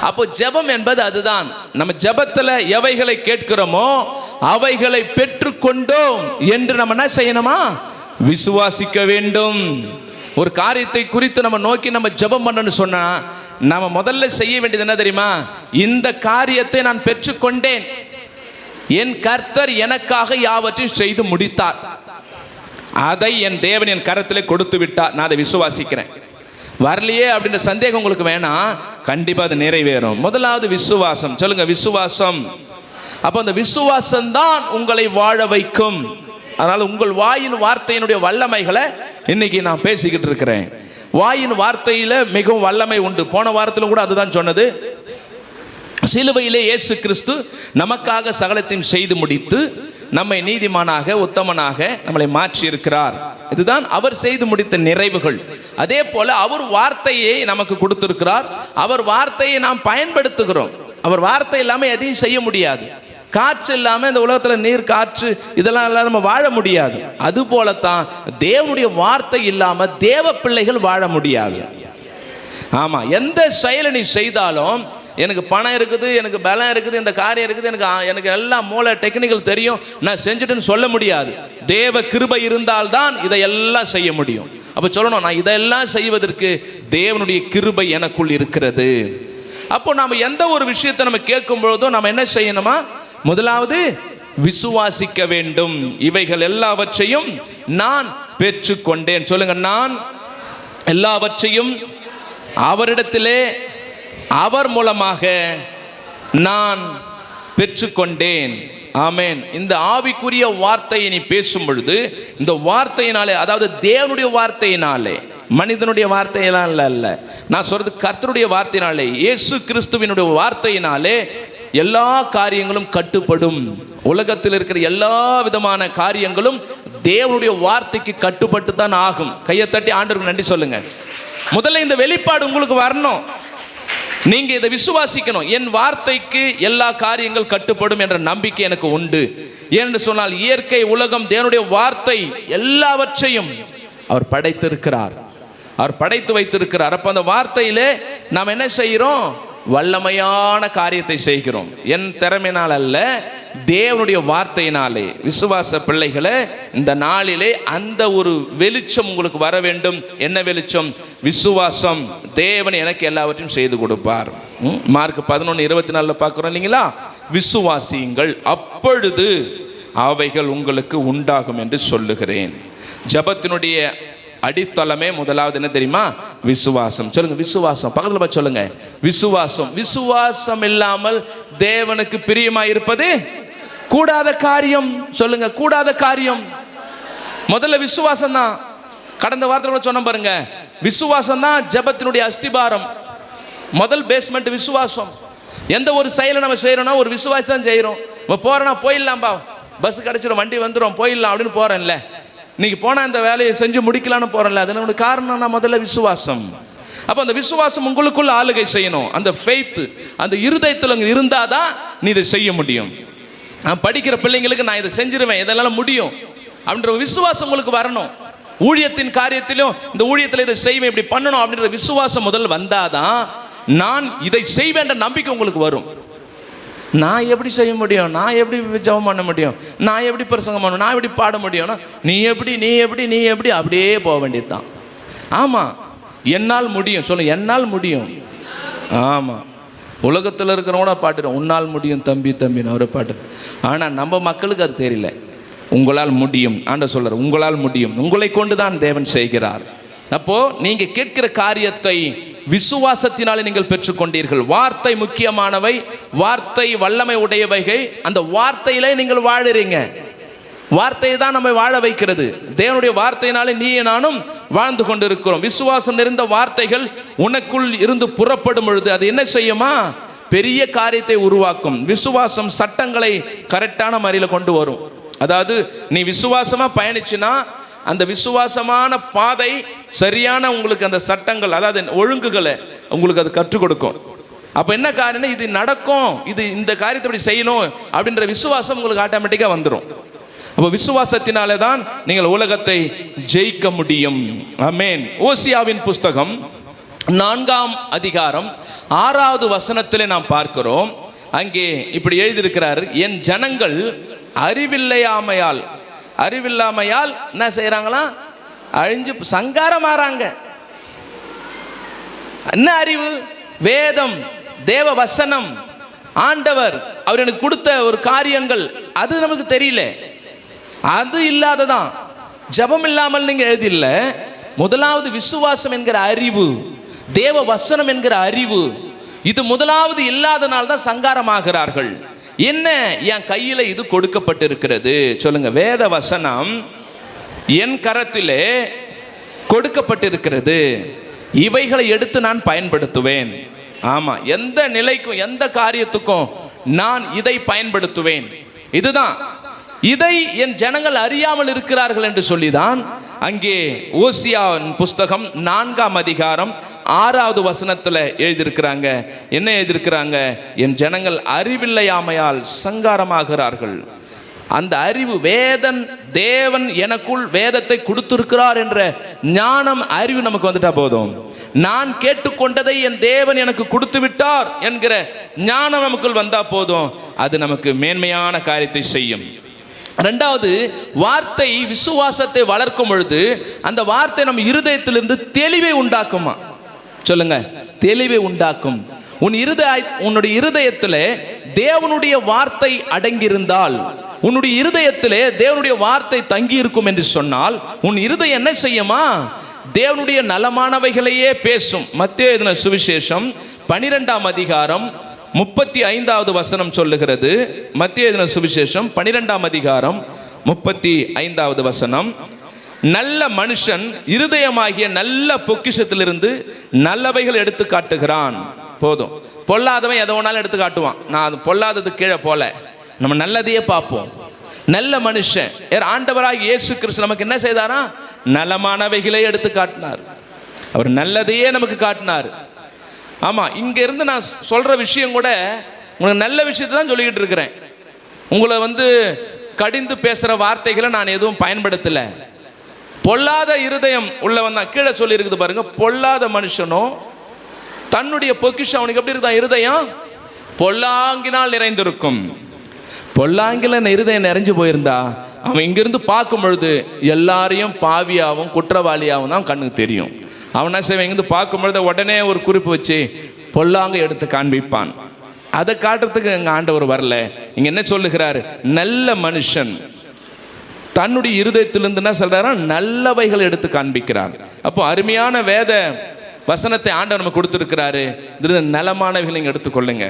அப்போ ஜெபம் என்பது அதுதான். நம்ம ஜெபத்துல எவைகளை கேட்கிறோமோ அவைகளை பெற்றுக்கொண்டோம் என்று நம்ம என்ன செய்யணுமா? விசுவாசிக்க வேண்டும். ஒரு காரியத்தை குறித்து நம்ம நோக்கி நம்ம ஜெபம் பண்ணணும்னு சொன்னா நம்ம முதல்ல செய்ய வேண்டியது என்ன தெரியுமா? இந்த காரியத்தை நான் பெற்றுக்கொண்டேன், என் கர்த்தர் எனக்காக யாவற்றையும் செய்து முடித்தார், அதை என் தேவன் என் கரத்திலே கொடுத்து விட்டார், நான் அதை விசுவாசிக்கிறேன். வரலையே அப்படின்ற சந்தேகம் உங்களுக்கு வேணாம், கண்டிப்பா அது நிறைவேறும். முதலாவது விசுவாசம். சொல்லுங்க, விசுவாசம். அப்போ அந்த விசுவாசம் தான் உங்களை வாழ வைக்கும். அதனால உங்கள் வாயின் வார்த்தையினுடைய வல்லமைகளை இன்னைக்கு நான் பேசிக்கிட்டு இருக்கிறேன். வாயின் வார்த்தையில மிகவும் வல்லமை உண்டு. போன வாரத்திலும் கூட அதுதான் சொன்னது. சிலுவையிலே இயேசு கிறிஸ்து நமக்காக சகலத்தையும் செய்து முடித்து நம்மை நீதிமானாக உத்தமனாக நம்மளை மாற்றி இருக்கிறார். இதுதான் அவர் செய்து முடித்த நிறைவுகள். அதே போல அவர் வார்த்தையை நமக்கு கொடுத்திருக்கிறார். அவர் வார்த்தையை நாம் பயன்படுத்துகிறோம். அவர் வார்த்தை இல்லாமல் எதையும் செய்ய முடியாது. காற்று இல்லாமல் இந்த உலகத்தில் நீர், காற்று இதெல்லாம் எல்லாம் நம்ம வாழ முடியாது. அது போலத்தான் தேவனுடைய வார்த்தை இல்லாமல் தேவ பிள்ளைகள் வாழ முடியாது. ஆமா, எந்த செயலை நீ செய்தாலும் எனக்கு பணம் இருக்குது, எனக்கு பலம் இருக்குது, இந்த காரியம் இருக்குது, எனக்கு எல்லாம் மூளை டெக்னிக்கல் தெரியும், நான் செஞ்சுட்டுன்னு சொல்ல முடியாது. தேவ கிருபை இருந்தால்தான் இதையெல்லாம் செய்ய முடியும். அப்போ சொல்லணும், நான் இதெல்லாம் செய்வதற்கு தேவனுடைய கிருபை எனக்குள் இருக்கிறது. அப்போ நாம் எந்த ஒரு விஷயத்தை நம்ம கேட்கும் பொழுதும் நம்ம என்ன செய்யணுமா? முதலாவது விசுவாசிக்க வேண்டும். இவைகள் எல்லாவற்றையும் நான் பெற்றுக்கொண்டேன். சொல்லுங்க, நான் எல்லாவற்றையும் அவரிடத்திலே அவர் மூலமாக நான் பெற்றுக்கொண்டேன். ஆமென். இந்த ஆவிக்குரிய வார்த்தையை நீ பேசும் பொழுது இந்த வார்த்தையினாலே, அதாவது தேவனுடைய வார்த்தையினாலே, மனிதனுடைய வார்த்தையெல்லாம் அல்ல, நான் சொல்றது கர்த்தருடைய வார்த்தையினாலே, இயேசு கிறிஸ்துவினுடைய வார்த்தையினாலே எல்லா காரியங்களும் கட்டுப்படும். உலகத்தில் இருக்கிற எல்லா விதமான காரியங்களும் தேவனுடைய வார்த்தைக்கு கட்டுப்பட்டு தான் ஆகும். கையை தட்டி ஆண்டவருக்கு நன்றி சொல்லுங்க. முதல்ல இந்த வெளிப்பாடு உங்களுக்கு வரணும். நீங்க இதை விசுவாசிக்கணும். என் வார்த்தைக்கு எல்லா காரியங்கள் கட்டுப்படும் என்ற நம்பிக்கை எனக்கு உண்டு. ஏன்னு சொன்னால் இயற்கை, உலகம், தேவனுடைய வார்த்தை எல்லாவற்றையும் அவர் படைத்திருக்கிறார், அவர் படைத்து வைத்திருக்கிறார். அப்ப அந்த வார்த்தையிலே நாம் என்ன செய்கிறோம்? வல்லமையான காரியத்தை செய்கிறோம். என் திறமையினால் அல்ல, தேவனுடைய வார்த்தையினாலே. விசுவாச பிள்ளைகளே, இந்த நாளிலே அந்த ஒரு வெளிச்சம் உங்களுக்கு வர வேண்டும். என்ன வெளிச்சம்? விசுவாசம். தேவன் எனக்கு எல்லாவற்றையும் செய்து கொடுப்பார். மார்க் 11:24 பார்க்கிறோம் இல்லைங்களா? விசுவாசியுங்கள், அப்பொழுது அவைகள் உங்களுக்கு உண்டாகும் என்று சொல்லுகிறேன். ஜெபத்தினுடைய அடித்தளமே முதலாவது என்ன தெரியுமா? விசுவாசம். சொல்லுங்க, விசுவாசம். பக்கத்துல பார்த்து சொல்லுங்க, விசுவாசம். விசுவாசம் இல்லாமல் தேவனுக்கு பிரியமாய் இருப்பது கூடாத காரியம். சொல்லுங்க, கூடாத காரியம். முதல்ல விசுவாசம் தான். கடந்த வாரத்தில் சொன்ன பாருங்க, விசுவாசம் தான் ஜெபத்தினுடைய அஸ்திபாரம். முதல் பேஸ்மெண்ட் விசுவாசம். எந்த ஒரு செயலை நம்ம செய்யறோம்னா ஒரு விசுவாசி தான் செய்யறோம். போறோம்னா போயிடலாம்பா, பஸ் கிடைச்சிடும், வண்டி வந்துடும், போயிடலாம் அப்படின்னு போறேன்ல. இன்னைக்கு போனால் இந்த வேலையை செஞ்சு முடிக்கலான்னு போகிறேன்ல, அது நம்மளுக்கு காரணம் நான் முதல்ல விசுவாசம். அப்போ அந்த விசுவாசம் உங்களுக்குள்ள ஆளுகை செய்யணும். அந்த ஃபெய்த் அந்த இருதயத்தில் இருந்தால் தான் நீ இதை செய்ய முடியும். நான் படிக்கிற பிள்ளைங்களுக்கு நான் இதை செஞ்சிருவேன், இதெல்லாம் முடியும் அப்படின்ற விசுவாசம் உங்களுக்கு வரணும். ஊழியத்தின் காரியத்திலும் இந்த ஊழியத்தில் இதை செய்வேன், இப்படி பண்ணணும் அப்படின்ற விசுவாசம் முதல்ல வந்தாதான் நான் இதை செய்வேன்ற நம்பிக்கை உங்களுக்கு வரும். நான் எப்படி செய்ய முடியும்? நான் எப்படி ஜெபம் பண்ண முடியும்? நான் எப்படி பிரசங்கம் பண்ணணும்? நான் எப்படி பாட முடியும்னா நீ எப்படி அப்படியே போக வேண்டியது தான். ஆமாம், என்னால் முடியும். சொல்லுங்க, என்னால் முடியும். ஆமாம், உலகத்தில் இருக்கிறவங்கள பாட்டுறோம், உன்னால் முடியும் தம்பி தம்பின்னு அவரை பாட்டு. ஆனால் நம்ம மக்களுக்கு அது தெரியல. உங்களால் முடியும். ஆண்டவர் சொல்றார், உங்களால் முடியும், உங்களை கொண்டு தான் தேவன் செய்கிறார். அப்போ நீங்க கேட்கிற காரியத்தை விசுவாசத்தினாலே நீங்கள் பெற்றுக்கொண்டீர்கள். வார்த்தை முக்கியமானவை, வார்த்தை வல்லமை உடையவைகள். அந்த வார்த்தையிலே நீங்கள் வாழுறீங்க. வார்த்தை தான் நம்மை வாழ வைக்கிறது. தேவனுடைய வார்த்தையினாலே நீயே நானும் வாழ்ந்து கொண்டிருக்கிறோம். விசுவாசம் நிறைந்த வார்த்தைகள் உனக்குள் இருந்து புறப்படும் பொழுது அது என்ன செய்யுமா? பெரிய காரியத்தை உருவாக்கும். விசுவாசம் சட்டங்களை கரெக்டான முறையில் கொண்டு வரும். அதாவது நீ விசுவாசமா பயணிச்சுன்னா அந்த விசுவாசமான பாதை சரியான உங்களுக்கு அந்த சட்டங்கள், அதாவது ஒழுங்குகளை உங்களுக்கு அது கற்றுக் கொடுக்கும். அப்போ என்ன காரணம்? இது நடக்கும், இது இந்த காரியத்தை இப்படி செய்யணும் அப்படின்ற விசுவாசம் உங்களுக்கு ஆட்டோமேட்டிக்காக வந்துடும். அப்போ விசுவாசத்தினாலே தான் நீங்கள் உலகத்தை ஜெயிக்க முடியும். ஆமென். ஓசியாவின் புஸ்தகம் 4ஆம் அதிகாரம் 6வது வசனத்திலே நாம் பார்க்கிறோம். அங்கே இப்படி எழுதியிருக்கிறார், என் ஜனங்கள் அறிவில்லாமையால் என்ன செய்யறாங்களாம்? அழிஞ்சு சங்காரமாறாங்க. என்ன அறிவு? வேதம், தேவ வசனம், ஆண்டவர் அவர் எனக்கு கொடுத்த ஒரு காரியங்கள், அது நமக்கு தெரியல. அது இல்லாததான். ஜபம் இல்லாமல் நீங்க எழுதில்ல. முதலாவது விசுவாசம் என்கிற அறிவு, தேவ வசனம் என்கிற அறிவு, இது முதலாவது இல்லாதனால தான் சங்காரமாகிறார்கள். என்ன? என் கையில இது கொடுக்கப்பட்டிருக்கிறது. சொல்லுங்க, வேத வசனம் என் கரத்திலே கொடுக்கப்பட்டிருக்கிறது, இவைகளை எடுத்து நான் பயன்படுத்துவேன். ஆமா, எந்த நிலைக்கும் எந்த காரியத்துக்கும் நான் இதை பயன்படுத்துவேன். இதுதான். இதை என் ஜனங்கள் அறியாமல் இருக்கிறார்கள் என்று சொல்லிதான் அங்கே ஓசியாவின் புஸ்தகம் 4ஆம் அதிகாரம் 6வது வசனத்தில் எழுதியிருக்கிறாங்க. என்ன எழுதியிருக்கிறாங்க? என் ஜனங்கள் அறிவில்லையாமையால் சங்காரமாகிறார்கள். அந்த அறிவு, தேவன் எனக்குள் வேதத்தை கொடுத்திருக்கிறார் என்ற ஞானம், அறிவு நமக்கு வந்துட்டா போதும். நான் கேட்டுக்கொண்டதை என் தேவன் எனக்கு கொடுத்து விட்டார் என்கிற ஞானம் நமக்குள் வந்தா போதும். அது நமக்கு மேன்மையான காரியத்தை செய்யும். ரெண்டாவது, வார்த்தை விசுவாசத்தை வளர்க்கும் பொழுது அந்த வார்த்தை நம்ம இருதயத்திலிருந்து தெளிவை உண்டாக்குமா? சொல்லுங்க, தெளிவை உண்டாக்கும். உன்னுடைய இருதயத்தில் தேவனுடைய வார்த்தை அடங்கியிருந்தால், உன்னுடைய இருதயத்திலே தேவனுடைய வார்த்தை தங்கி இருக்கும் என்று சொன்னால், உன் இருதயம் என்ன செய்யுமா? தேவனுடைய நலமானவைகளையே பேசும். மத்தேயு எழுதின சுவிசேஷம் 12ஆம் அதிகாரம் 35வது வசனம் சொல்லுகிறது. மத்தேயு எழுதின சுவிசேஷம் 12ஆம் அதிகாரம் 35வது வசனம், நல்ல மனுஷன் இருதயமாகிய நல்ல பொக்கிஷத்திலிருந்து நல்லவைகள் எடுத்து காட்டுகிறான். போதும். பொல்லாதவன் எதை வேணாலும் எடுத்து காட்டுவான். நான் அது பொல்லாதது கீழே போல, நம்ம நல்லதையே பார்ப்போம். நல்ல மனுஷன் ஆண்டவராக இயேசு கிறிஸ்து நமக்கு என்ன செய்தாரா? நலமானவைகளே எடுத்து காட்டினார். அவர் நல்லதையே நமக்கு காட்டினார். ஆமா, இங்க இருந்து நான் சொல்ற விஷயம் கூட உங்களுக்கு நல்ல விஷயத்தை தான் சொல்லிக்கிட்டு இருக்கிறேன். உங்களை கடிந்து பேசுற வார்த்தைகளை நான் எதுவும் பயன்படுத்தல. பொல்லாத இருதயம் உள்ளவன் தான். கீழே சொல்லி இருக்குது பாருங்க, பொல்லாத மனுஷனும் தன்னுடைய பொக்கிஷம், அவனுக்கு எப்படி இருக்குதான்? இருதயம் பொல்லாங்கினால் நிறைந்திருக்கும். பொல்லாங்கில இருதயம் நிறைஞ்சு போயிருந்தா அவன் இங்கிருந்து பார்க்கும் பொழுது எல்லாரையும் பாவியாகவும் குற்றவாளியாகவும் தான் கண்ணுக்கு தெரியும். அவனா செய்வன் இங்கிருந்து பார்க்கும் பொழுது உடனே ஒரு குறிப்பு வச்சு பொல்லாங்க எடுத்து காண்பிப்பான். அதை காட்டுறதுக்கு எங்கள் ஆண்டவர் வரல. இங்கே என்ன சொல்லுகிறார்? நல்ல மனுஷன் தன்னுடைய இருதயத்திலிருந்து என்ன சொல்றாரா? நல்லவைகள் எடுத்து காண்பிக்கிறார். அப்போ அருமையான வேத வசனத்தை ஆண்டவர் நமக்கு கொடுத்துருக்கிறாரு. நலமானவைகளை எடுத்துக்கொள்ளுங்க.